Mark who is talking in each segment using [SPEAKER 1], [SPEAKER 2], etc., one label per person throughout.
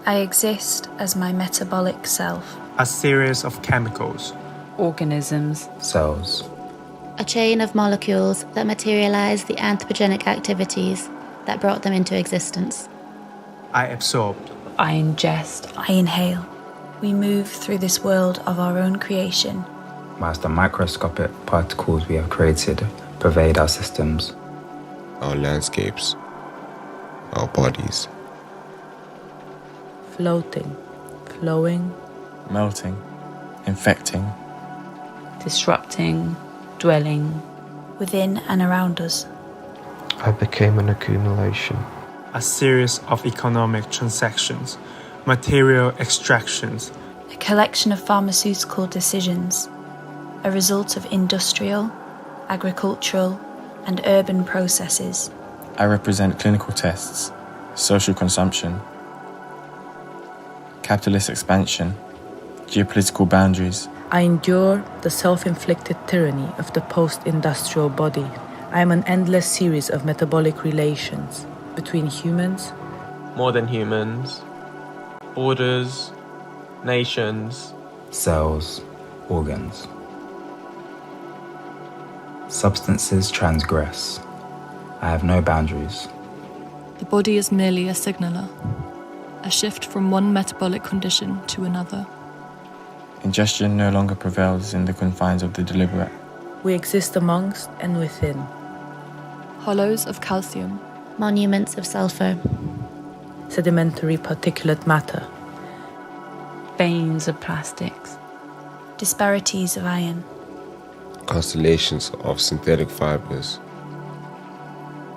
[SPEAKER 1] I exist as my metabolic self.
[SPEAKER 2] A series of chemicals,
[SPEAKER 3] organisms,
[SPEAKER 4] cells,
[SPEAKER 5] a chain of molecules that materialize the anthropogenic activities that brought them into existence.
[SPEAKER 2] I absorbed,
[SPEAKER 3] I ingest,
[SPEAKER 1] I inhale. We move through this world of our own creation.
[SPEAKER 4] whilst the microscopic particles we have created pervade our systems,
[SPEAKER 6] our landscapes, our bodies.
[SPEAKER 7] Floating, flowing,
[SPEAKER 8] melting, infecting,
[SPEAKER 3] disrupting, dwelling,
[SPEAKER 1] within and around us.
[SPEAKER 9] I became an accumulation.
[SPEAKER 2] a series of economic transactions, material extractions,
[SPEAKER 1] A collection of pharmaceutical decisions, a result of industrial, agricultural, and urban processes.
[SPEAKER 8] I represent clinical tests, social consumption, capitalist expansion, geopolitical boundaries.
[SPEAKER 7] I endure the self-inflicted tyranny of the post-industrial body. I am an endless series of metabolic relations between humans,
[SPEAKER 10] more than humans, borders, nations,
[SPEAKER 4] cells, organs. Substances transgress. I have no boundaries.
[SPEAKER 11] The body is merely a signaller, a shift from one metabolic condition to another.
[SPEAKER 8] Ingestion no longer prevails in the confines of the deliberate.
[SPEAKER 7] we exist amongst and within.
[SPEAKER 11] Hollows of calcium,
[SPEAKER 5] monuments of sulfur,
[SPEAKER 7] sedimentary particulate matter,
[SPEAKER 3] veins of plastics,
[SPEAKER 1] disparities of iron,
[SPEAKER 6] Constellations of synthetic fibers,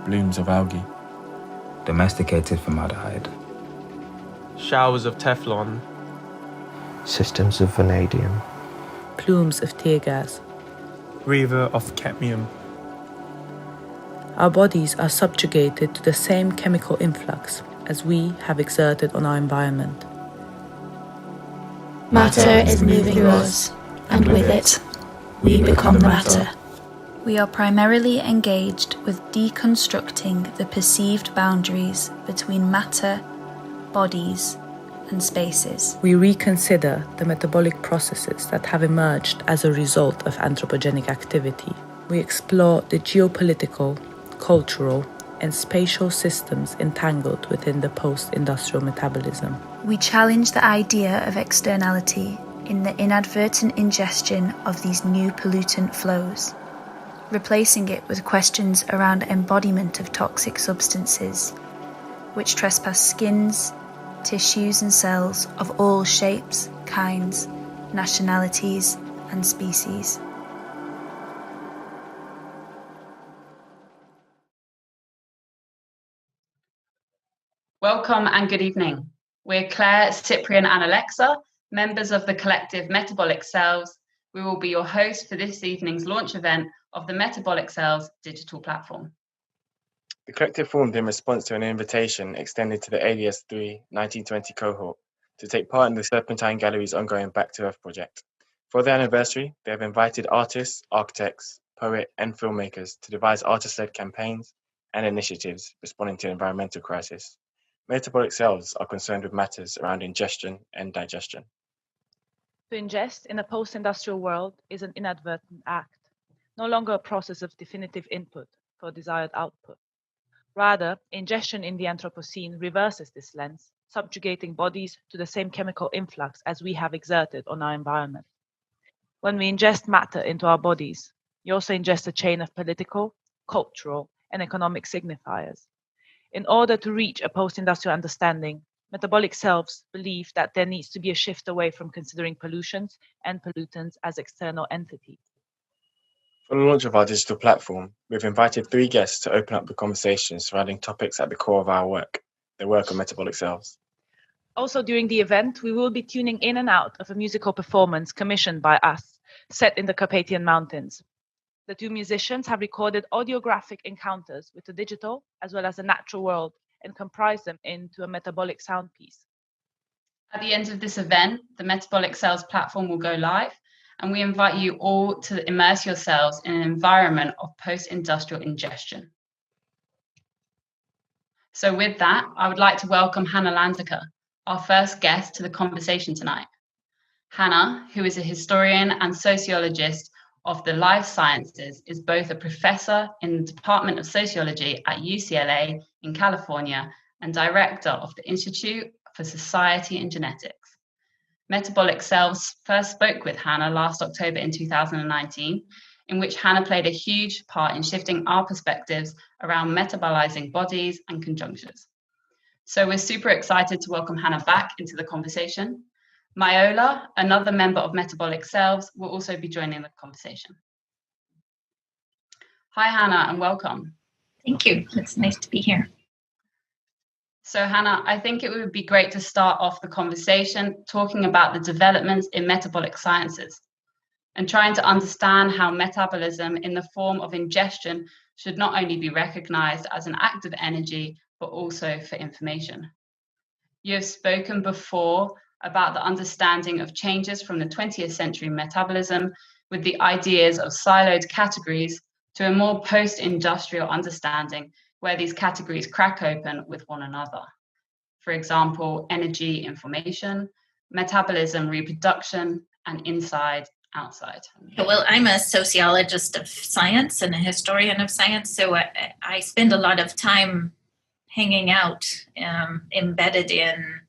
[SPEAKER 8] blooms of algae,
[SPEAKER 4] domesticated formaldehyde,
[SPEAKER 10] showers of Teflon,
[SPEAKER 9] systems of vanadium,
[SPEAKER 7] plumes of tear gas.
[SPEAKER 2] river of cadmium.
[SPEAKER 7] Our bodies are subjugated to the same chemical influx as we have exerted on our environment.
[SPEAKER 5] Matter is moving through us, and with it, we become the matter.
[SPEAKER 1] We are primarily engaged with deconstructing the perceived boundaries between matter, bodies, and spaces.
[SPEAKER 7] We reconsider the metabolic processes that have emerged as a result of anthropogenic activity. We explore the geopolitical, cultural, and spatial systems entangled within the post-industrial metabolism.
[SPEAKER 1] We challenge the idea of externality in the inadvertent ingestion of these new pollutant flows, replacing it with questions around embodiment of toxic substances, which trespass skins, tissues and cells of all shapes, kinds, nationalities, and species.
[SPEAKER 12] Welcome and good evening. We're Claire, Cyprian and Alexa, members of the collective Metabolic Selves. We will be your hosts for this evening's launch event of the Metabolic Selves digital platform.
[SPEAKER 13] The collective formed in response to an invitation extended to the ADS 3 1920 cohort to take part in the Serpentine Gallery's ongoing Back to Earth project. For the anniversary, they have invited artists, architects, poets, and filmmakers to devise artist-led campaigns and initiatives responding to the environmental crisis. Metabolic Selves are concerned with matters around ingestion and digestion.
[SPEAKER 14] To ingest in a post-industrial world is an inadvertent act, no longer a process of definitive input for desired output. Rather, ingestion in the Anthropocene reverses this lens, subjugating bodies to the same chemical influx as we have exerted on our environment. When we ingest matter into our bodies, we also ingest a chain of political, cultural, and economic signifiers. In order to reach a post-industrial understanding, Metabolic Selves believe that there needs to be a shift away from considering pollutions and pollutants as external entities.
[SPEAKER 13] For the launch of our digital platform, we've invited 3 guests to open up the conversation surrounding topics at the core of our work, the work of Metabolic Selves.
[SPEAKER 14] Also, during the event, we will be tuning in and out of a musical performance commissioned by us, set in the Carpathian Mountains. The 2 musicians have recorded audiographic encounters with the digital as well as the natural world and comprised them into a metabolic sound piece.
[SPEAKER 12] At the end of this event, the Metabolic Selves platform will go live, and we invite you all to immerse yourselves in an environment of post-industrial ingestion. So with that, I would like to welcome Hannah Landecker, our first guest to the conversation tonight. Hannah, who is a historian and sociologist of the life sciences, is both a professor in the Department of Sociology at UCLA in California and director of the Institute for Society and Genetics. Metabolic Selves first spoke with Hannah last October in 2019, in which Hannah played a huge part in shifting our perspectives around metabolizing bodies and conjunctures. So we're super excited to welcome Hannah back into the conversation. Myola, another member of Metabolic Selves, will also be joining the conversation. Hi, Hannah, and welcome.
[SPEAKER 15] Thank you. It's nice to be here.
[SPEAKER 12] So, Hannah, I think it would be great to start off the conversation talking about the developments in metabolic sciences and trying to understand how metabolism in the form of ingestion should not only be recognized as an act of energy, but also for information. You have spoken before about the understanding of changes from the 20th century metabolism with the ideas of siloed categories to a more post-industrial understanding where these categories crack open with one another. For example, energy, information, metabolism, reproduction, and inside, outside.
[SPEAKER 15] Well, I'm a sociologist of science and a historian of science, so I spend a lot of time hanging out, embedded in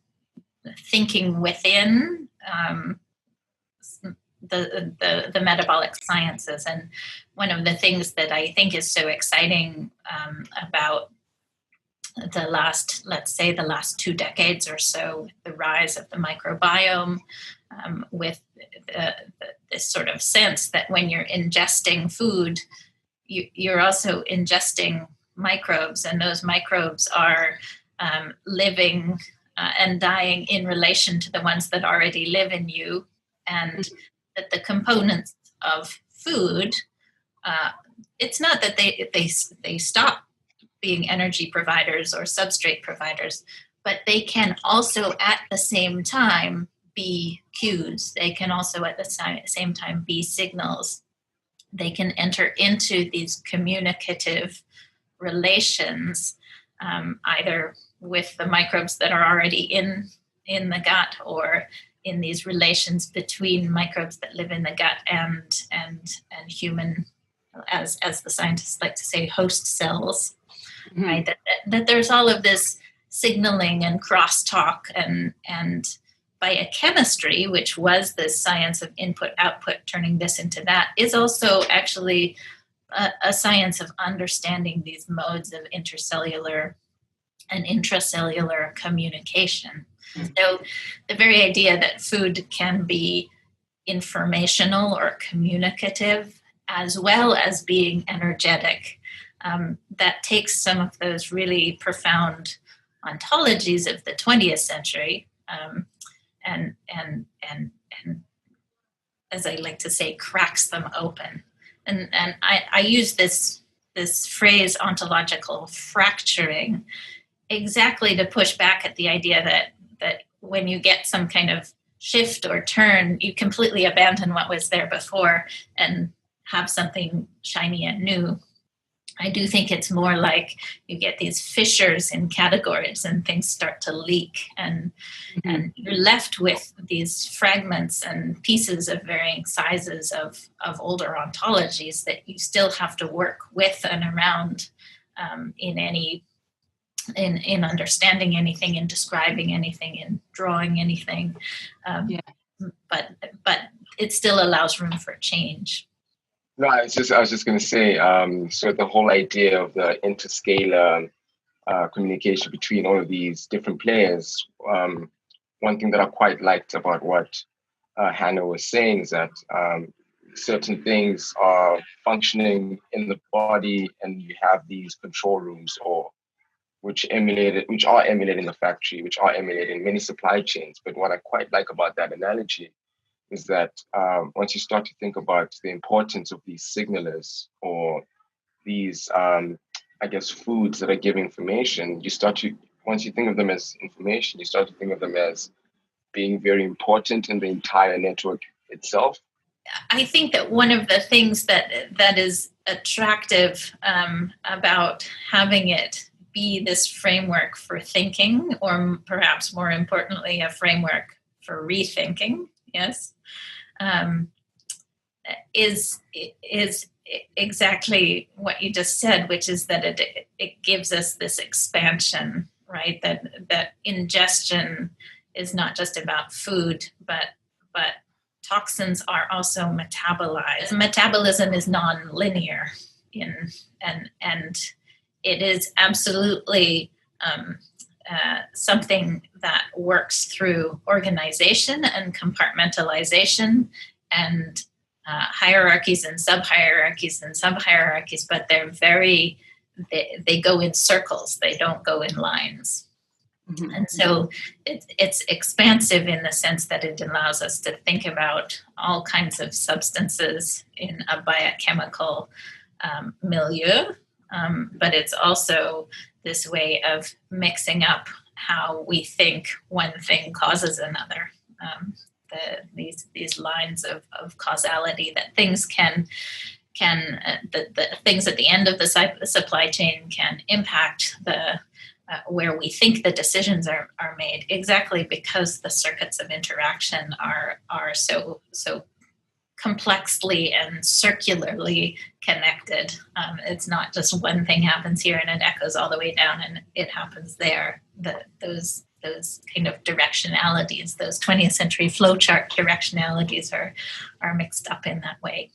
[SPEAKER 15] thinking within the metabolic sciences. And one of the things that I think is so exciting about the last 2 decades or so, the rise of the microbiome, with this sort of sense that when you're ingesting food, you're also ingesting microbes, and those microbes are living and dying in relation to the ones that already live in you, and that the components of food, it's not that they stop being energy providers or substrate providers, but they can also at the same time be cues. They can also at the same time be signals. They can enter into these communicative relations, either with the microbes that are already in the gut, or in these relations between microbes that live in the gut and human, as the scientists like to say, host cells. Mm-hmm. Right? That there's all of this signaling and crosstalk and biochemistry, which was this science of input-output, turning this into that, is also actually a science of understanding these modes of intercellular and intracellular communication. Mm-hmm. So the very idea that food can be informational or communicative as well as being energetic, that takes some of those really profound ontologies of the 20th century and as I like to say, cracks them open. And I use this phrase ontological fracturing exactly to push back at the idea that when you get some kind of shift or turn, you completely abandon what was there before and have something shiny and new. I do think it's more like you get these fissures in categories and things start to leak, and you're left with these fragments and pieces of varying sizes of older ontologies that you still have to work with and around in understanding anything, in describing anything, in drawing anything. But it still allows room for change.
[SPEAKER 6] No, I was just going to say, so the whole idea of the interscale communication between all of these different players, one thing that I quite liked about what Hannah was saying is that certain things are functioning in the body, and you have these control rooms, or which are emulating the factory, which are emulating many supply chains. But what I quite like about that analogy is that once you start to think about the importance of these signalers, or these, I guess, foods that are giving information, once you think of them as information, you start to think of them as being very important in the entire network itself.
[SPEAKER 15] I think that one of the things that is attractive about having it be this framework for thinking, or perhaps more importantly, a framework for rethinking, yes, is exactly what you just said, which is that it gives us this expansion, right? That ingestion is not just about food, but toxins are also metabolized. Metabolism is non-linear, and it is absolutely something that works through organization and compartmentalization and hierarchies and sub-hierarchies and sub-hierarchies, but they go in circles, they don't go in lines. Mm-hmm. And so it's expansive in the sense that it allows us to think about all kinds of substances in a biochemical milieu, but it's also this way of mixing up how we think one thing causes another. These lines of causality, that things the things at the end of the supply chain can impact where we think the decisions are made, exactly because the circuits of interaction are so complexly and circularly connected. It's not just one thing happens here and it echoes all the way down and it happens there. Those kind of directionalities, those 20th century flowchart directionalities are mixed up in that way.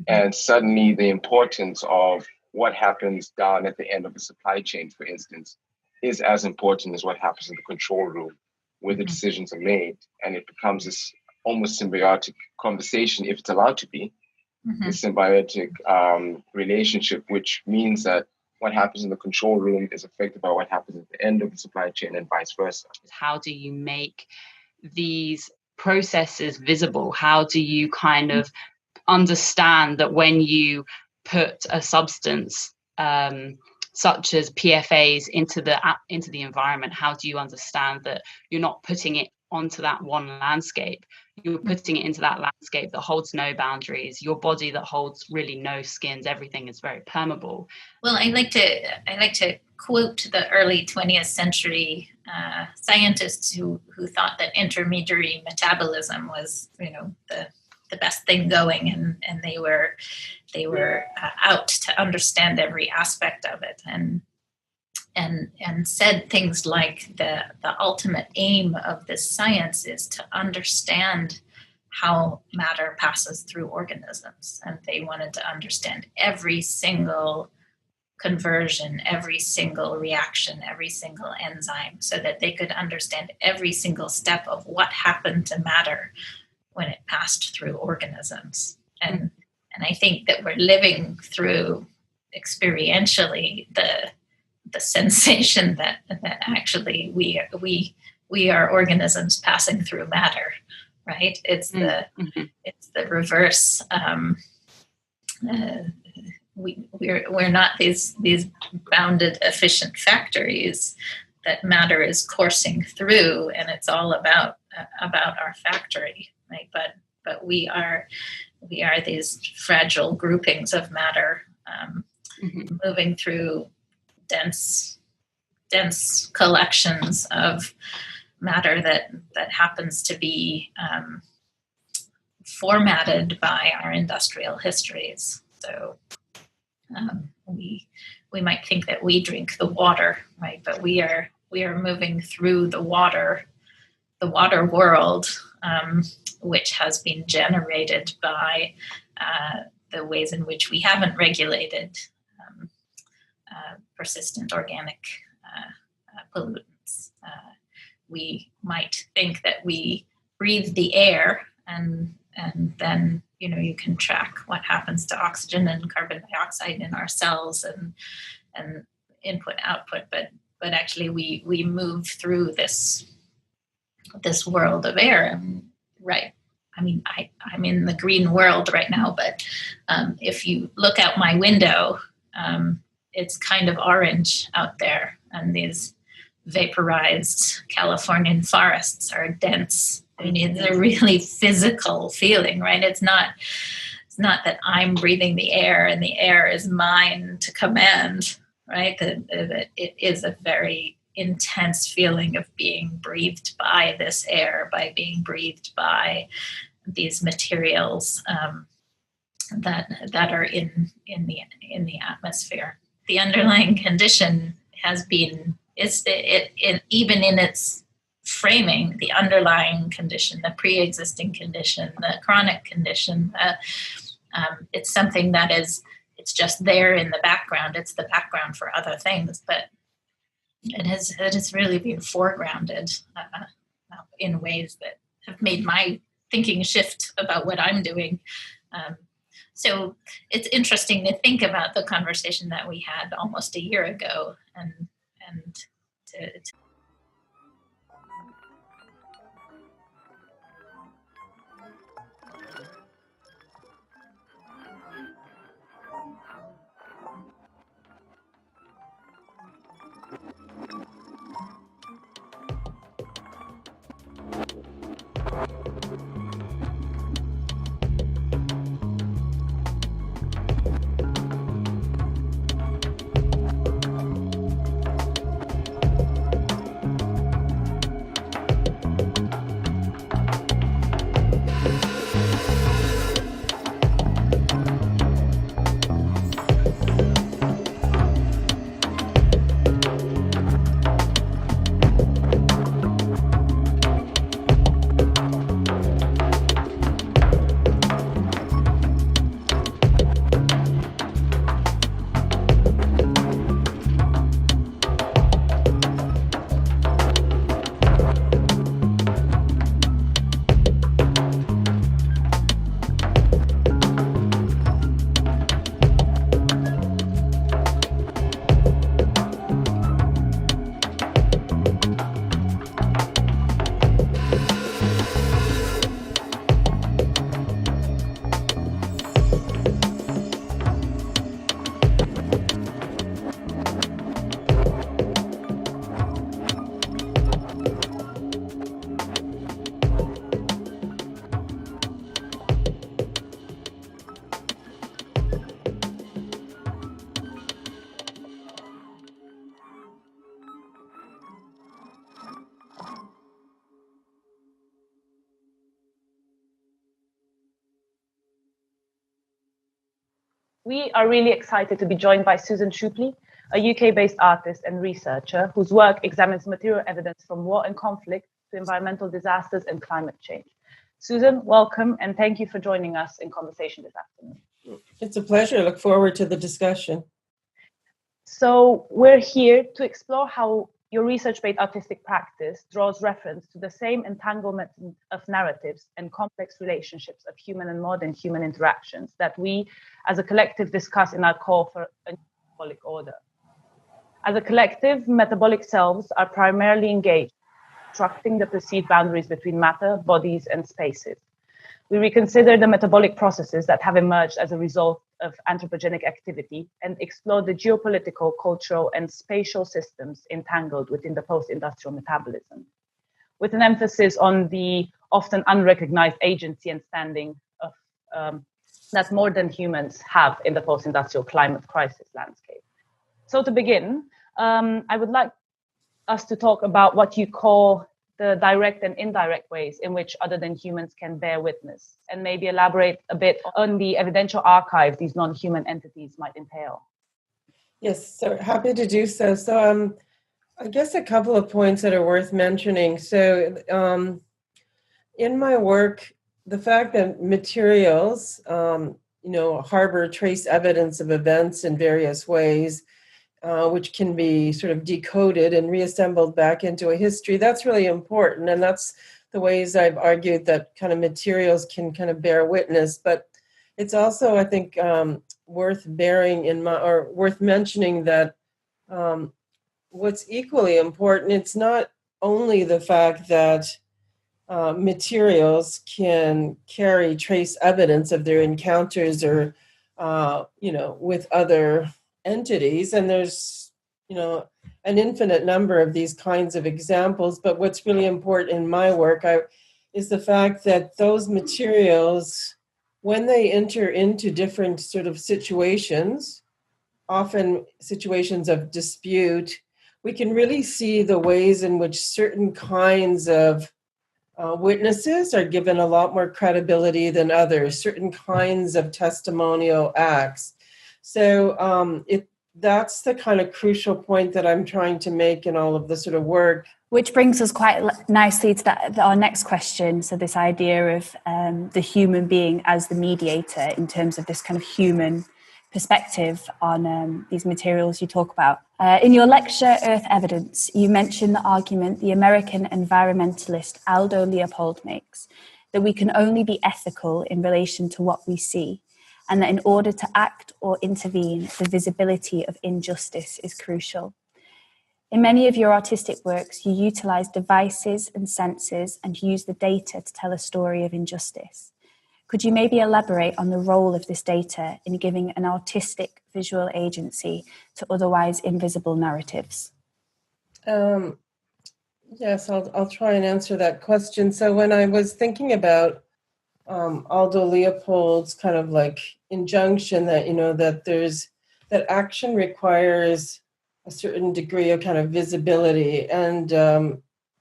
[SPEAKER 6] And suddenly the importance of what happens down at the end of the supply chain, for instance, is as important as what happens in the control room where the decisions are made. And it becomes this almost symbiotic conversation, if it's allowed to be, the symbiotic relationship, which means that what happens in the control room is affected by what happens at the end of the supply chain and vice versa.
[SPEAKER 12] How do you make these processes visible? How do you kind of understand that when you put a substance such as PFAs into the environment, how do you understand that you're not putting it onto that one landscape? You're putting it into that landscape that holds no boundaries, your body that holds really no skins, everything is very permeable.
[SPEAKER 15] Well, I like to quote the early 20th century scientists who thought that intermediary metabolism was, the best thing going, and they were out to understand every aspect of it, and said things like the ultimate aim of this science is to understand how matter passes through organisms. And they wanted to understand every single conversion, every single reaction, every single enzyme, so that they could understand every single step of what happened to matter when it passed through organisms. And I think that we're living through experientially the sensation that actually we are organisms passing through matter, right? It's the reverse. We're not these bounded efficient factories that matter is coursing through, and it's all about our factory, right? But we are these fragile groupings of matter moving through dense collections of matter that happens to be formatted by our industrial histories. So we might think that we drink the water, right? But we are moving through the water world, which has been generated by the ways in which we haven't regulated persistent organic pollutants. We might think that we breathe the air and then you can track what happens to oxygen and carbon dioxide in our cells and input output, but actually we move through this world of air. And, right. I mean, I'm in the green world right now, but if you look out my window, it's kind of orange out there, and these vaporized Californian forests are dense. I mean, it's a really physical feeling, right? It's not that I'm breathing the air and the air is mine to command, right? It is a very intense feeling of being breathed by this air, by being breathed by these materials that are in the atmosphere. The underlying condition has been even in its framing, the underlying condition, the pre-existing condition, the chronic condition. It's something that it's just there in the background. It's the background for other things, but it has really been foregrounded in ways that have made my thinking shift about what I'm doing. So it's interesting to think about the conversation that we had almost a year ago, and to
[SPEAKER 14] We are really excited to be joined by Susan Schuppli, a UK-based artist and researcher whose work examines material evidence from war and conflict to environmental disasters and climate change. Susan, welcome, and thank you for joining us in conversation this afternoon.
[SPEAKER 16] It's a pleasure. I look forward to the discussion.
[SPEAKER 14] So we're here to explore how your research-based artistic practice draws reference to the same entanglement of narratives and complex relationships of human and modern human interactions that we as a collective discuss in our call for a metabolic order. As a collective, metabolic selves are primarily engaged in constructing the perceived boundaries between matter, bodies, and spaces. We reconsider the metabolic processes that have emerged as a result of anthropogenic activity and explore the geopolitical, cultural, and spatial systems entangled within the post-industrial metabolism, with an emphasis on the often unrecognized agency and standing of that modern humans have in the post-industrial climate crisis landscape. So to begin, I would like us to talk about what you call the direct and indirect ways in which other than humans can bear witness, and maybe elaborate a bit on the evidential archive these non-human entities might entail.
[SPEAKER 16] Yes, so happy to do so. So I guess a couple of points that are worth mentioning. So in my work, the fact that materials, harbor trace evidence of events in various ways, which can be sort of decoded and reassembled back into a history, that's really important. And that's the ways I've argued that kind of materials can kind of bear witness. But it's also, I think, worth mentioning that what's equally important, it's not only the fact that materials can carry trace evidence of their encounters or, with other entities. And there's, an infinite number of these kinds of examples. But what's really important in my work is the fact that those materials, when they enter into different sort of situations, often situations of dispute, we can really see the ways in which certain kinds of witnesses are given a lot more credibility than others, certain kinds of testimonial acts. So that's the kind of crucial point that I'm trying to make in all of the sort of work.
[SPEAKER 1] Which brings us quite nicely to our next question. So this idea of the human being as the mediator in terms of this kind of human perspective on these materials you talk about. In your lecture, Earth Evidence, you mentioned the argument the American environmentalist Aldo Leopold makes, that we can only be ethical in relation to what we see, and that in order to act or intervene, the visibility of injustice is crucial. In many of your artistic works, you utilize devices and senses and use the data to tell a story of injustice. Could you maybe elaborate on the role of this data in giving an artistic visual agency to otherwise invisible narratives?
[SPEAKER 16] Yes, I'll try and answer that question. So when I was thinking about Aldo Leopold's kind of like injunction that, that action requires a certain degree of kind of visibility. And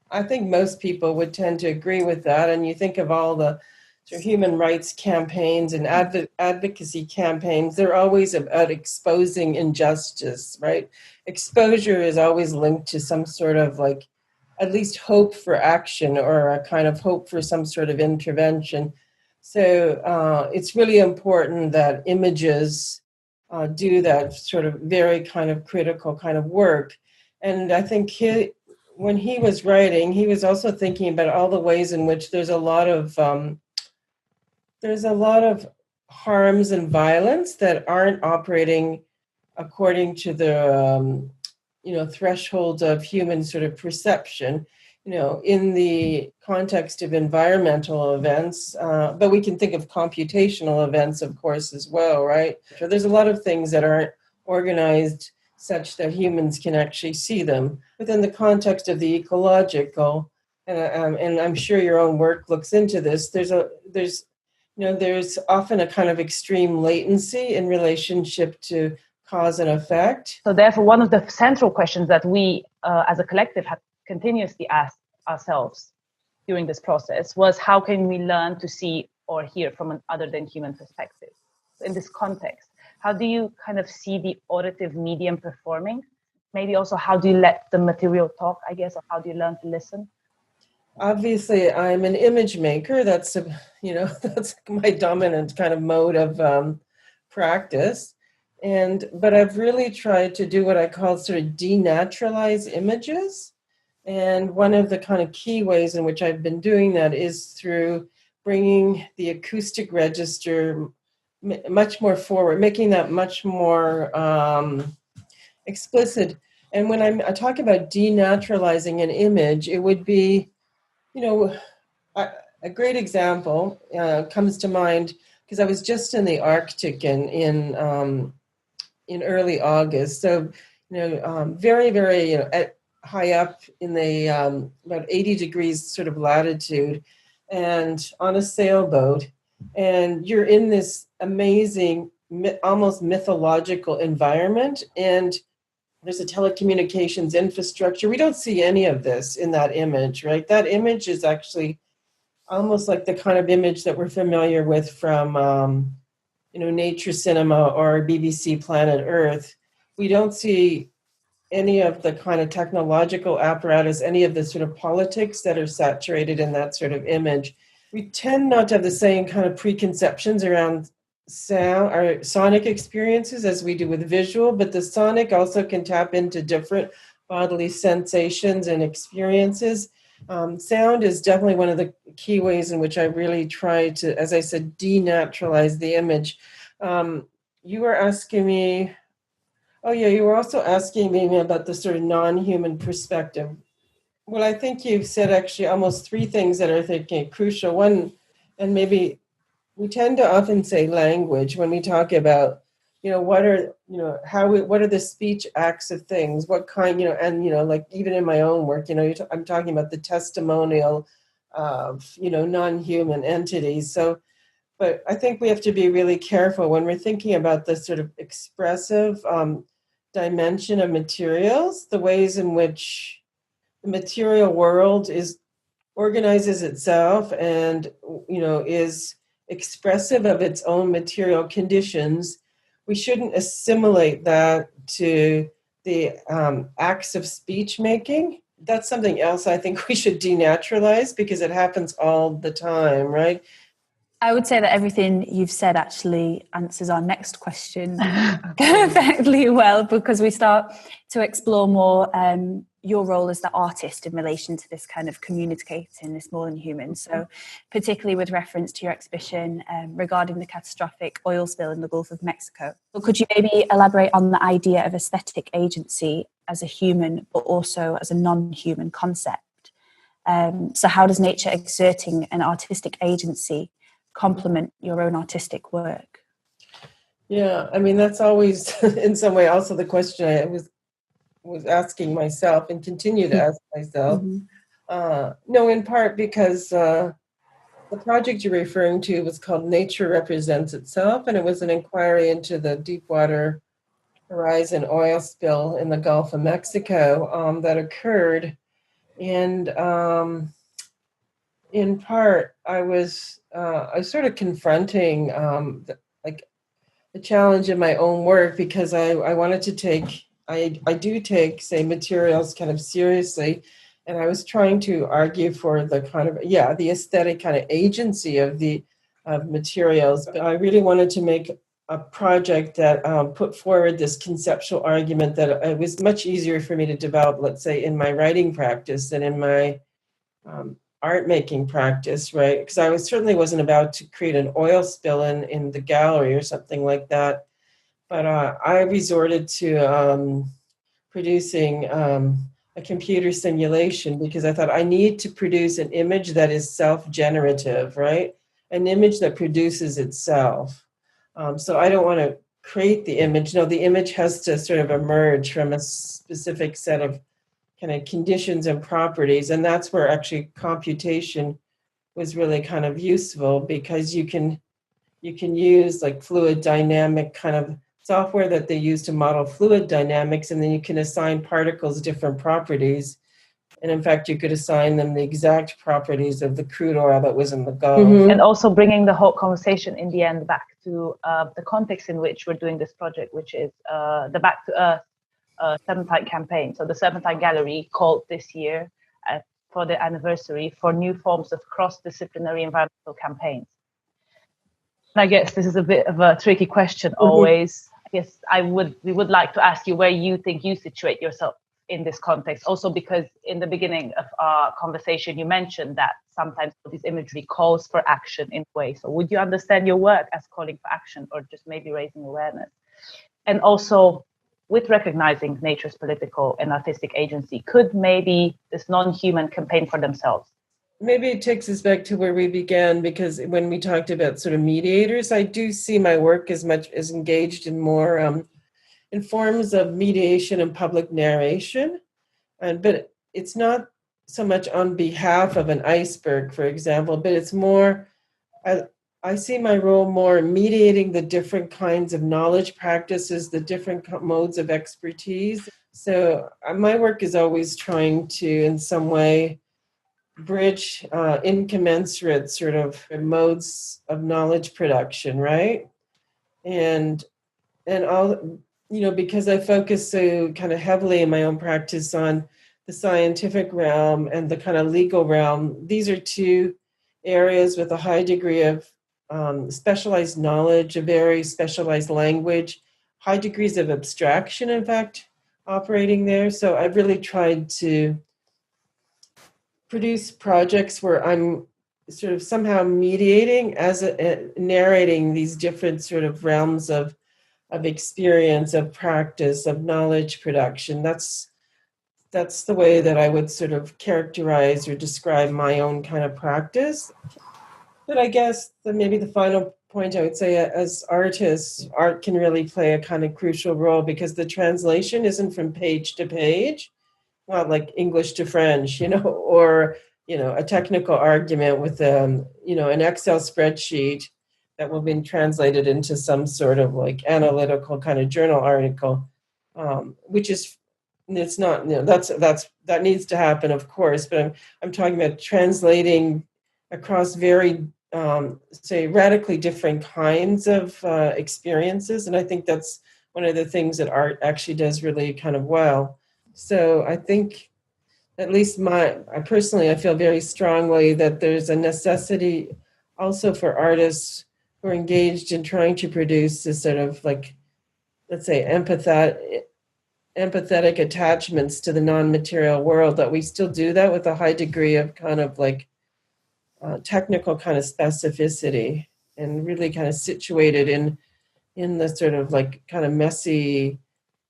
[SPEAKER 16] I think most people would tend to agree with that. And you think of all the human rights campaigns and advocacy campaigns, they're always about exposing injustice, right? Exposure is always linked to some sort of like, at least hope for action or a kind of hope for some sort of intervention. So it's really important that images do that sort of very kind of critical kind of work. And I think when he was writing, he was also thinking about all the ways in which there's a lot of harms and violence that aren't operating according to the thresholds of human sort of perception, in the context of environmental events, but we can think of computational events, of course, as well, right? So there's a lot of things that aren't organized such that humans can actually see them. Within the context of the ecological, and I'm sure your own work looks into this, there's often a kind of extreme latency in relationship to cause and effect.
[SPEAKER 14] So therefore, one of the central questions that we as a collective have continuously asked ourselves during this process was, how can we learn to see or hear from an other than human perspective? In this context, how do you kind of see the auditive medium performing? Maybe also, how do you let the material talk, I guess, or how do you learn to listen?
[SPEAKER 16] Obviously, I'm an image maker. That's that's my dominant kind of mode of practice. But I've really tried to do what I call sort of denaturalize images. And one of the kind of key ways in which I've been doing that is through bringing the acoustic register much more forward, making that much more explicit. And when I talk about denaturalizing an image, it would be, a great example comes to mind because I was just in the Arctic in early August. So, very, very, high up in the about 80 degrees sort of latitude and on a sailboat. And you're in this amazing, almost mythological environment. And there's a telecommunications infrastructure. We don't see any of this in that image, right? That image is actually almost like the kind of image that we're familiar with from, nature cinema or BBC Planet Earth. We don't see any of the kind of technological apparatus, any of the sort of politics that are saturated in that sort of image. We tend not to have the same kind of preconceptions around sound or sonic experiences as we do with visual, but the sonic also can tap into different bodily sensations and experiences. Sound is definitely one of the key ways in which I really try to, as I said, denaturalize the image. You were asking me, you were also asking me about the sort of non-human perspective. Well, I think you've said actually almost three things that are, I think, crucial. One, and maybe we tend to often say language when we talk about, what are the speech acts of things, what kind, and, like even in my own work, I'm talking about the testimonial of, non-human entities. So, but I think we have to be really careful when we're thinking about the sort of expressive dimension of materials, the ways in which the material world organizes itself and, is expressive of its own material conditions. We shouldn't assimilate that to the acts of speech making. That's something else I think we should denaturalize because it happens all the time, right?
[SPEAKER 1] I would say that everything you've said actually answers our next question perfectly well, because we start to explore more your role as the artist in relation to this kind of communicating this more than human. So particularly with reference to your exhibition regarding the catastrophic oil spill in the Gulf of Mexico. But could you maybe elaborate on the idea of aesthetic agency as a human, but also as a non-human concept? So how does nature exerting an artistic agency complement your own artistic work?
[SPEAKER 16] Yeah, I mean, that's always in some way also the question I was asking myself and continue to ask myself. No, in part because the project you're referring to was called Nature Represents Itself, and it was an inquiry into the Deepwater Horizon oil spill in the Gulf of Mexico that occurred. And in part, I was sort of confronting the challenge in my own work because I wanted to take, I do take, say, materials kind of seriously. And I was trying to argue for the kind of, the aesthetic kind of agency of materials. But I really wanted to make a project that put forward this conceptual argument that it was much easier for me to develop, let's say, in my writing practice than in my art making practice, right? Because I certainly wasn't about to create an oil spill in the gallery or something like that. But I resorted to producing a computer simulation because I thought I need to produce an image that is self-generative, right? An image that produces itself. So I don't want to create the image. No, the image has to sort of emerge from a specific set of kind of conditions and properties. And that's where actually computation was really kind of useful because you can use like fluid dynamic kind of software that they use to model fluid dynamics, and then you can assign particles different properties. And in fact, you could assign them the exact properties of the crude oil that was in the Gulf.
[SPEAKER 14] And also bringing the whole conversation in the end back to the context in which we're doing this project, which is the Back to Earth Serpentine campaign. So the Serpentine Gallery called this year for the anniversary for new forms of cross-disciplinary environmental campaigns. And I guess this is a bit of a tricky question always. I guess we would like to ask you where you think you situate yourself in this context. Also because in the beginning of our conversation, you mentioned that sometimes this imagery calls for action in a way. So would you understand your work as calling for action or just maybe raising awareness? And also, with recognizing nature's political and artistic agency, could maybe this non-human campaign for themselves?
[SPEAKER 16] Maybe it takes us back to where we began, because when we talked about sort of mediators, I do see my work as much as engaged in more in forms of mediation and public narration. But it's not so much on behalf of an iceberg, for example, but it's more, I see my role more mediating the different kinds of knowledge practices, the different modes of expertise. So my work is always trying to, in some way, bridge incommensurate sort of modes of knowledge production, right? And all, because I focus so kind of heavily in my own practice on the scientific realm and the kind of legal realm, these are two areas with a high degree of specialized knowledge, a very specialized language, high degrees of abstraction, in fact, operating there. So I've really tried to produce projects where I'm sort of somehow mediating narrating these different sort of realms of experience, of practice, of knowledge production. That's the way that I would sort of characterize or describe my own kind of practice. But I guess maybe the final point I would say, as artists, art can really play a kind of crucial role, because the translation isn't from page to page, not like English to French, or a technical argument with an Excel spreadsheet that will be translated into some sort of like analytical kind of journal article, which is, it's not, that needs to happen, of course, but I'm talking about translating across very say radically different kinds of experiences, and I think that's one of the things that art actually does really kind of well. So I think, at least I feel very strongly that there's a necessity also for artists who are engaged in trying to produce this sort of like, let's say, empathetic attachments to the non-material world, that we still do that with a high degree of kind of like technical kind of specificity, and really kind of situated in the sort of like kind of messy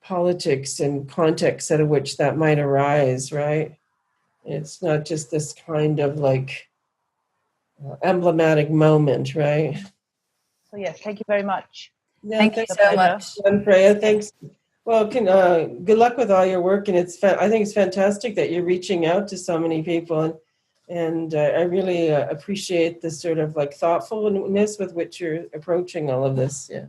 [SPEAKER 16] politics and context out of which that might arise, right? It's not just this kind of like emblematic moment, right?
[SPEAKER 14] So yes, thank you very much.
[SPEAKER 16] Yeah,
[SPEAKER 1] Thank you so much.
[SPEAKER 16] Freya, thanks. Well, good luck with all your work, and I think it's fantastic that you're reaching out to so many people, and I really appreciate the sort of like thoughtfulness with which you're approaching all of this. Yeah.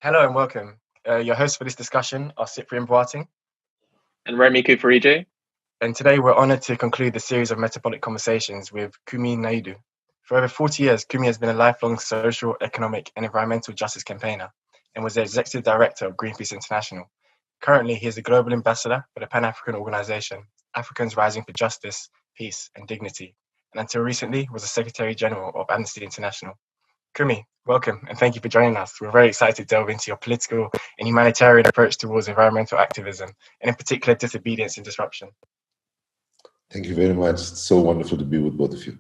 [SPEAKER 13] Hello and welcome. Your hosts for this discussion are Cyprian Boating
[SPEAKER 10] and Remy Kufarije.
[SPEAKER 13] And today we're honored to conclude the series of metabolic conversations with Kumi Naidoo. For over 40 years, Kumi has been a lifelong social, economic, and environmental justice campaigner and was the executive director of Greenpeace International. Currently, he is the global ambassador for the Pan-African organization, Africans Rising for Justice, Peace, and Dignity, and until recently was the Secretary General of Amnesty International. Kumi, welcome, and thank you for joining us. We're very excited to delve into your political and humanitarian approach towards environmental activism, and in particular, disobedience and disruption.
[SPEAKER 17] Thank you very much. It's so wonderful to be with both of you.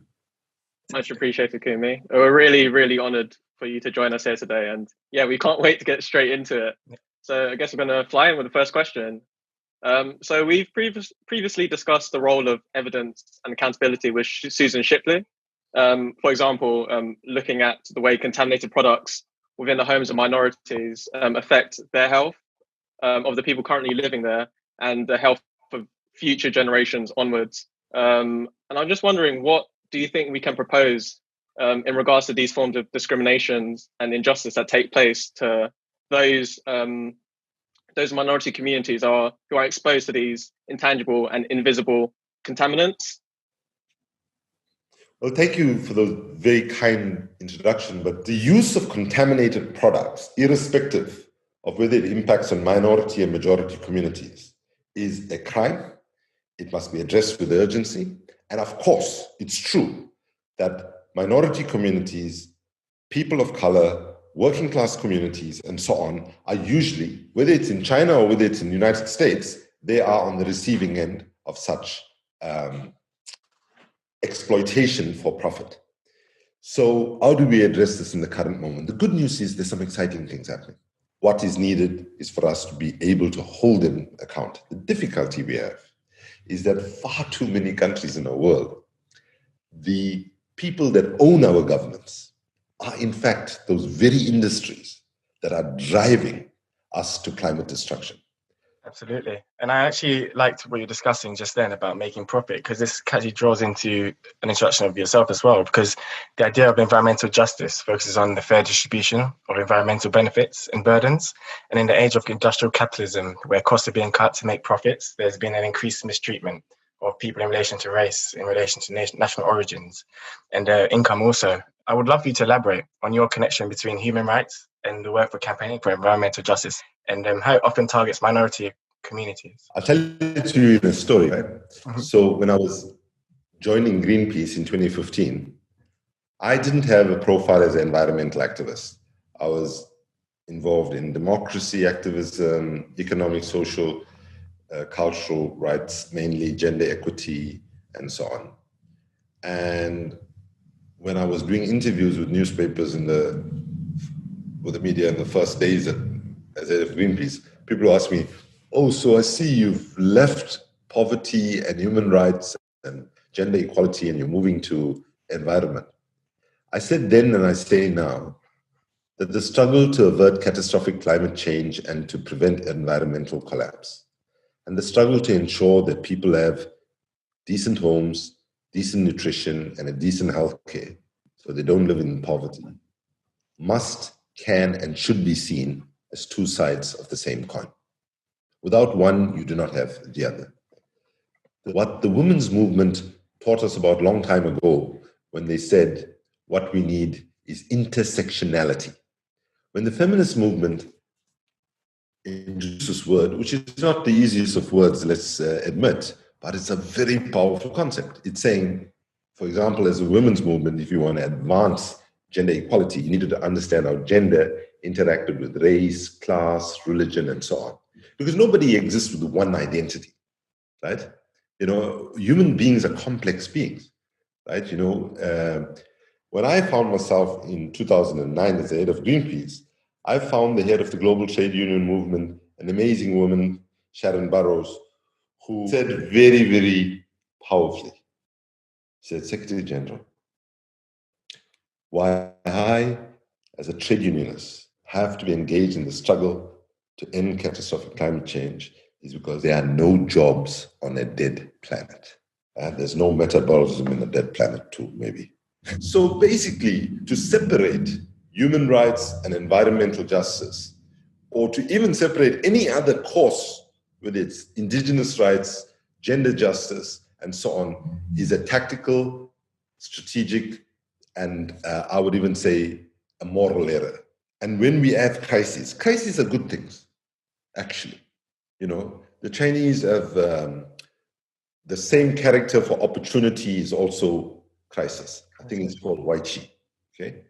[SPEAKER 10] Much appreciated, Kumi. We're really, really honored for you to join us here today. And yeah, we can't wait to get straight into it. So I guess we're going to fly in with the first question. So we've previously discussed the role of evidence and accountability with Susan Schuppli. For example, looking at the way contaminated products within the homes of minorities affect their health of the people currently living there and the health of future generations onwards. And I'm just wondering, what do you think we can propose in regards to these forms of discriminations and injustice that take place to those minority communities who are exposed to these intangible and invisible contaminants?
[SPEAKER 17] Well, thank you for the very kind introduction, but the use of contaminated products, irrespective of whether it impacts on minority and majority communities, is a crime. It must be addressed with urgency. And of course, it's true that minority communities, people of color, working class communities, and so on, are usually, whether it's in China or whether it's in the United States, they are on the receiving end of such exploitation for profit. So how do we address this in the current moment? The good news is there's some exciting things happening. What is needed is for us to be able to hold them account. The difficulty we have is that far too many countries in the world, the people that own our governments are in fact those very industries that are driving us to climate destruction.
[SPEAKER 13] Absolutely. And I actually liked what you're discussing just then about making profit, because this actually draws into an introduction of yourself as well, because the idea of environmental justice focuses on the fair distribution of environmental benefits and burdens. And in the age of industrial capitalism, where costs are being cut to make profits, there's been an increased mistreatment of people in relation to race, in relation to national origins, and income also. I would love for you to elaborate on your connection between human rights and the work for campaigning for environmental justice, and how it often targets minority communities.
[SPEAKER 17] I'll tell it to you in a story. Right? So when I was joining Greenpeace in 2015, I didn't have a profile as an environmental activist. I was involved in democracy activism, economic, social, cultural rights, mainly gender equity, and so on. And when I was doing interviews with newspapers with the media in the first days as head of Greenpeace, people asked me, "Oh, so I see you've left poverty and human rights and gender equality and you're moving to environment." I said then and I say now that the struggle to avert catastrophic climate change and to prevent environmental collapse, and the struggle to ensure that people have decent homes, decent nutrition, and a decent health care so they don't live in poverty, must, can, and should be seen as two sides of the same coin. Without one, you do not have the other. What the women's movement taught us about a long time ago when they said what we need is intersectionality. When the feminist movement introduced this word, which is not the easiest of words, let's admit, but it's a very powerful concept. It's saying, for example, as a women's movement, if you want to advance gender equality, you needed to understand how gender interacted with race, class, religion, and so on. Because nobody exists with one identity, right? You know, human beings are complex beings, right? You know, when I found myself in 2009 as the head of Greenpeace, I found the head of the global trade union movement, an amazing woman, Sharon Burrows, who said very, very powerfully, she said, "Secretary General, why I, as a trade unionist, have to be engaged in the struggle to end catastrophic climate change is because there are no jobs on a dead planet. There's no metabolism in a dead planet too, maybe." So basically, to separate human rights and environmental justice, or to even separate any other cause, whether it's indigenous rights, gender justice, and so on, is a tactical, strategic, and I would even say a moral error. And when we have crises are good things, actually. The Chinese have the same character for opportunity is also crisis. I think it's called Wai Chi. Okay,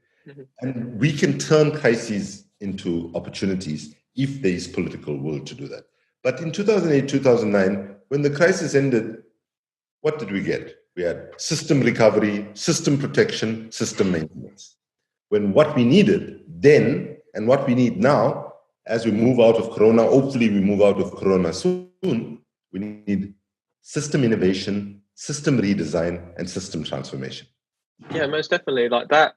[SPEAKER 17] and we can turn crises into opportunities if there is political will to do that. But in 2008, 2009, when the crisis ended, what did we get? We had system recovery, system protection, system maintenance. When what we needed then and what we need now, as we move out of Corona, hopefully we move out of Corona soon, we need system innovation, system redesign, and system transformation.
[SPEAKER 10] Yeah, most definitely. Like that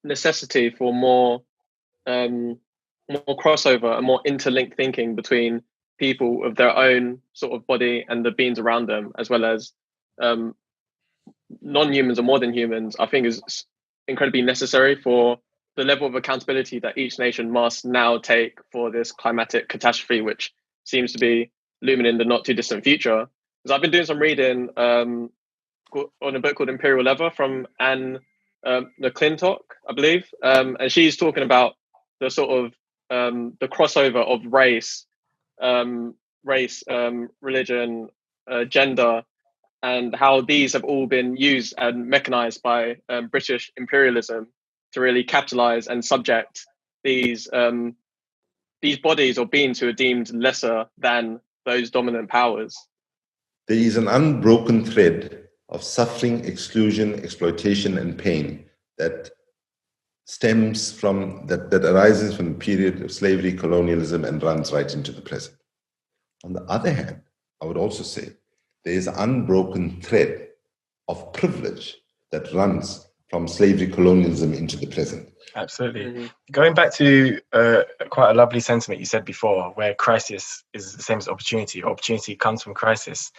[SPEAKER 10] necessity for more crossover and more interlinked thinking between people of their own sort of body and the beings around them, as well as non-humans or more than humans, I think is incredibly necessary for the level of accountability that each nation must now take for this climatic catastrophe, which seems to be looming in the not too distant future. Because I've been doing some reading on a book called Imperial Leather from Anne McClintock, I believe, and she's talking about the sort of the crossover of race, religion, gender, and how these have all been used and mechanized by British imperialism to really capitalize and subject these bodies or beings who are deemed lesser than those dominant powers.
[SPEAKER 17] There is an unbroken thread of suffering, exclusion, exploitation, and pain that stems from, that arises from the period of slavery, colonialism, and runs right into the present. On the other hand, I would also say there is an unbroken thread of privilege that runs from slavery, colonialism into the present.
[SPEAKER 13] Absolutely. Going back to quite a lovely sentiment you said before, where crisis is the same as opportunity. Opportunity comes from crisis.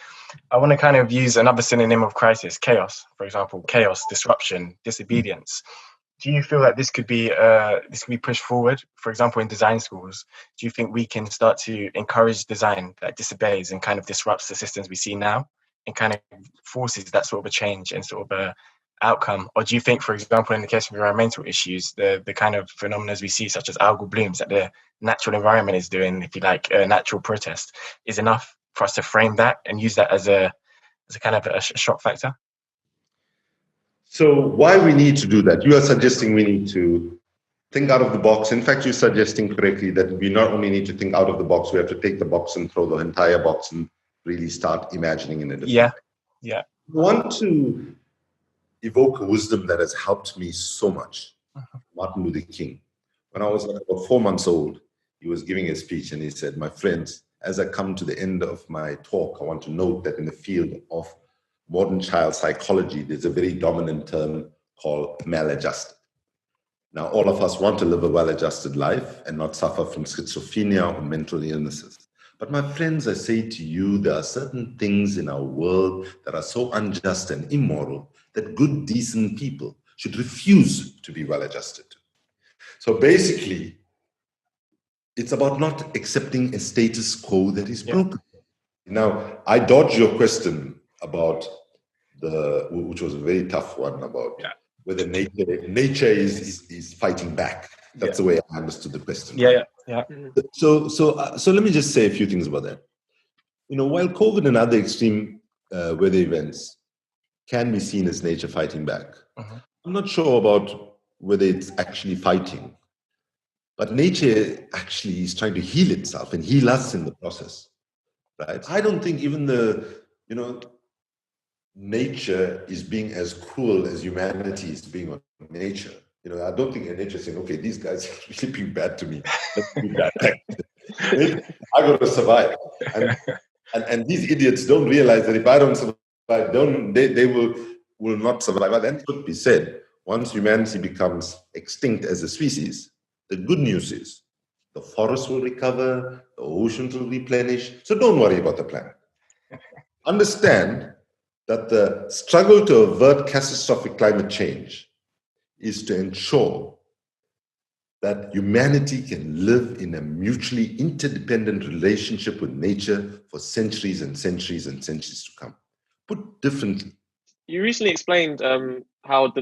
[SPEAKER 13] I want to kind of use another synonym of crisis, chaos. For example, chaos, disruption, disobedience. Do you feel that this could be pushed forward? For example, in design schools, do you think we can start to encourage design that disobeys and kind of disrupts the systems we see now and kind of forces that sort of a change and sort of a outcome? Or do you think, for example, in the case of environmental issues, the kind of phenomena we see, such as algal blooms that the natural environment is doing, if you like, a natural protest, is enough for us to frame that and use that as a kind of a shock factor?
[SPEAKER 17] So why we need to do that? You are suggesting we need to think out of the box. In fact, you're suggesting correctly that we not only need to think out of the box, we have to take the box and throw the entire box and really start imagining in a different way.
[SPEAKER 13] Yeah.
[SPEAKER 17] I want to evoke a wisdom that has helped me so much. Martin Luther King. When I was about 4 months old, he was giving a speech and he said, "My friends, as I come to the end of my talk, I want to note that in the field of modern child psychology, there's a very dominant term called maladjusted. Now, all of us want to live a well-adjusted life and not suffer from schizophrenia or mental illnesses. But my friends, I say to you, there are certain things in our world that are so unjust and immoral that good, decent people should refuse to be well-adjusted to." So basically, it's about not accepting a status quo that is broken. Now, I dodged your question about which was a very tough one, about whether nature is fighting back. That's the way I understood the question. So let me just say a few things about that. While COVID and other extreme weather events can be seen as nature fighting back, I'm not sure about whether it's actually fighting. But nature actually is trying to heal itself and heal us in the process, right? I don't think even nature is being as cruel as humanity is being on nature. I don't think nature is saying, okay, these guys are really being bad to me. Let's be bad. I got to survive. And these idiots don't realize that if I don't survive, they will not survive. And then it could be said, once humanity becomes extinct as a species, the good news is the forests will recover, the oceans will replenish. So don't worry about the planet. Understand that the struggle to avert catastrophic climate change is to ensure that humanity can live in a mutually interdependent relationship with nature for centuries and centuries and centuries to come. Put differently.
[SPEAKER 10] You recently explained how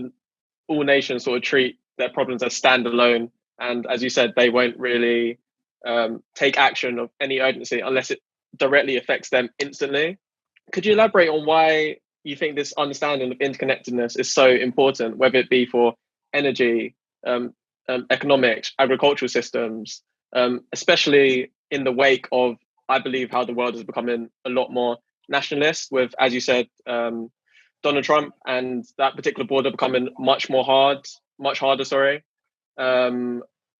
[SPEAKER 10] all nations sort of treat their problems as standalone, and as you said, they won't really take action of any urgency unless it directly affects them instantly. Could you elaborate on why you think this understanding of interconnectedness is so important, whether it be for energy, economics, agricultural systems, especially in the wake of, I believe, how the world is becoming a lot more nationalist with, as you said, Donald Trump and that particular border becoming much harder.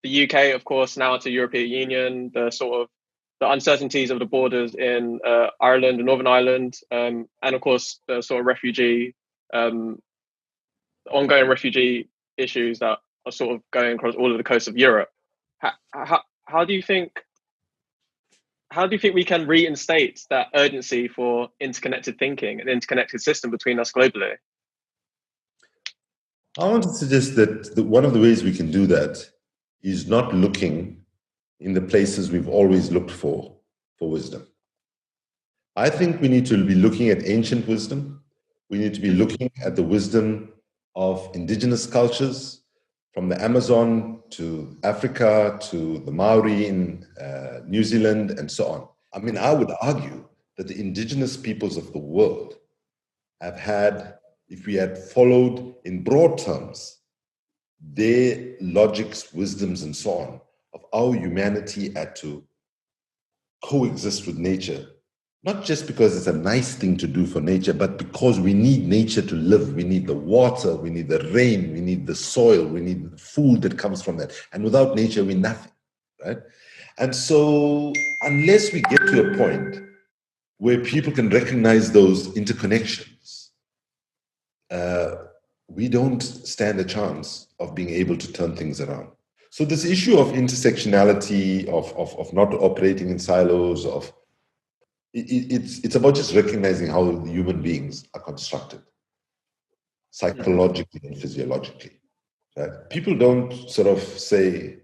[SPEAKER 10] The UK, of course, now to European Union, the uncertainties of the borders in Ireland and Northern Ireland, and of course the sort of ongoing refugee issues that are sort of going across all of the coast of Europe. How do you think we can reinstate that urgency for interconnected thinking and interconnected system between us globally?
[SPEAKER 17] I want to suggest that one of the ways we can do that is not looking in the places we've always looked for wisdom. I think we need to be looking at ancient wisdom. We need to be looking at the wisdom of indigenous cultures, from the Amazon to Africa to the Maori in New Zealand and so on. I mean, I would argue that the indigenous peoples of the world have had, if we had followed in broad terms, their logics, wisdoms, and so on, of how humanity had to coexist with nature, not just because it's a nice thing to do for nature, but because we need nature to live. We need the water, we need the rain, we need the soil, we need the food that comes from that. And without nature, we're nothing, right? And so unless we get to a point where people can recognize those interconnections, we don't stand a chance of being able to turn things around. So this issue of intersectionality, of not operating in silos, it's about just recognizing how the human beings are constructed, psychologically and physiologically. Right? People don't sort of say,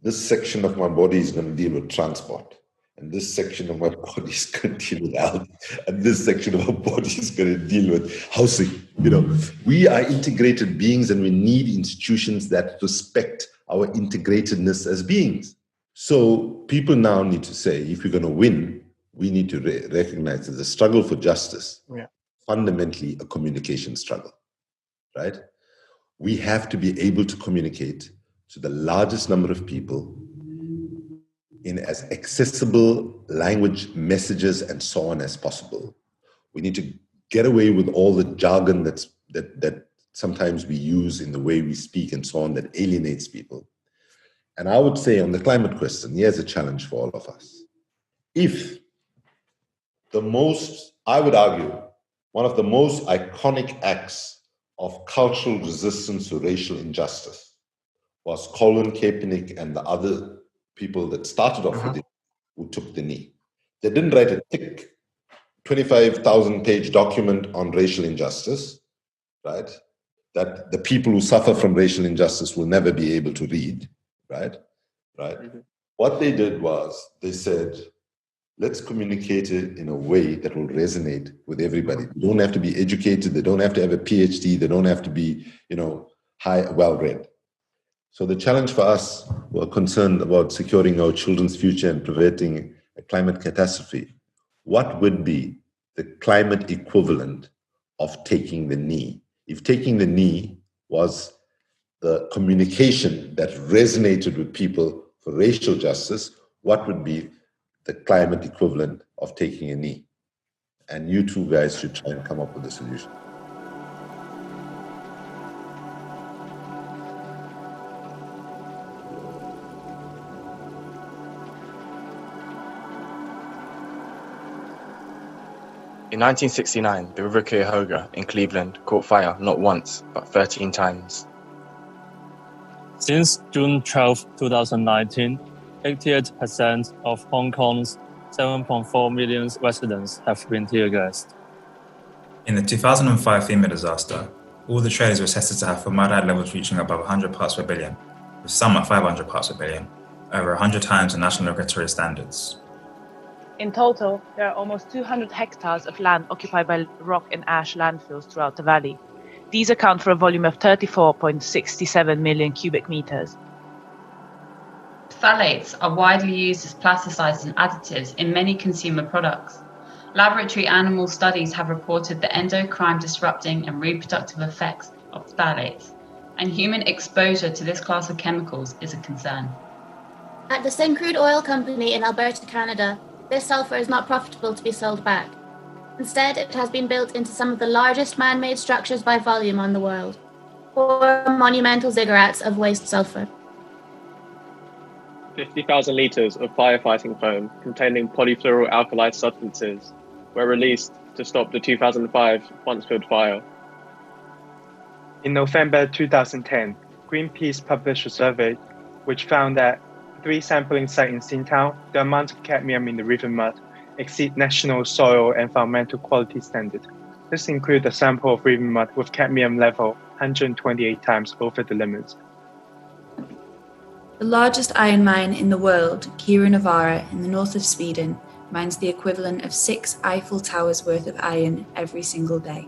[SPEAKER 17] this section of my body is going to deal with transport, and this section of my body is going to deal with health, and this section of my body is going to deal with housing. You know, we are integrated beings, and we need institutions that respect our integratedness as beings. So people now need to say, if we're going to win, we need to recognize that the struggle for justice, fundamentally a communication struggle, right? We have to be able to communicate to the largest number of people in as accessible language, messages, and so on as possible. We need to get away with all the jargon that sometimes we use in the way we speak and so on that alienates people. And I would say on the climate question, here's a challenge for all of us. If I would argue, one of the most iconic acts of cultural resistance to racial injustice was Colin Kaepernick and the other people that started off with it, who took the knee. They didn't write a thick 25,000-page document on racial injustice, right? That the people who suffer from racial injustice will never be able to read, right? Mm-hmm. What they did was they said, let's communicate it in a way that will resonate with everybody. They don't have to be educated. They don't have to have a PhD. They don't have to be, well-read. So the challenge for us who are concerned about securing our children's future and preventing a climate catastrophe, what would be the climate equivalent of taking the knee? If taking the knee was the communication that resonated with people for racial justice, what would be the climate equivalent of taking a knee? And you two guys should try and come up with a solution.
[SPEAKER 13] In 1969, the River Cuyahoga in Cleveland caught fire not once, but 13 times.
[SPEAKER 18] Since June 12, 2019, 88% of Hong Kong's 7.4 million residents have been tear-gassed.
[SPEAKER 19] In the 2005 FEMA disaster, all the trailers were tested to have formaldehyde levels reaching above 100 parts per billion. with some at 500 parts per billion, over 100 times the national regulatory standards.
[SPEAKER 14] In total, there are almost 200 hectares of land occupied by rock and ash landfills throughout the valley. These account for a volume of 34.67 million cubic meters.
[SPEAKER 12] Phthalates are widely used as plasticizers and additives in many consumer products. Laboratory animal studies have reported the endocrine disrupting and reproductive effects of phthalates, and human exposure to this class of chemicals is a concern.
[SPEAKER 5] At the Syncrude Oil Company in Alberta, Canada, this sulfur is not profitable to be sold back. Instead, it has been built into some of the largest man-made structures by volume on the world. 4 monumental ziggurats of waste sulfur.
[SPEAKER 10] 50,000 litres of firefighting foam containing polyfluoroalkyl substances were released to stop the 2005 Huntsfield fire.
[SPEAKER 2] In November 2010, Greenpeace published a survey which found that 3 sampling sites in Xinjiang, the amount of cadmium in the river mud exceed national soil and environmental quality standard. This includes a sample of river mud with cadmium level 128 times over the limit.
[SPEAKER 1] The largest iron mine in the world, Kirunavaara in the north of Sweden, mines the equivalent of 6 Eiffel Towers worth of iron every single day.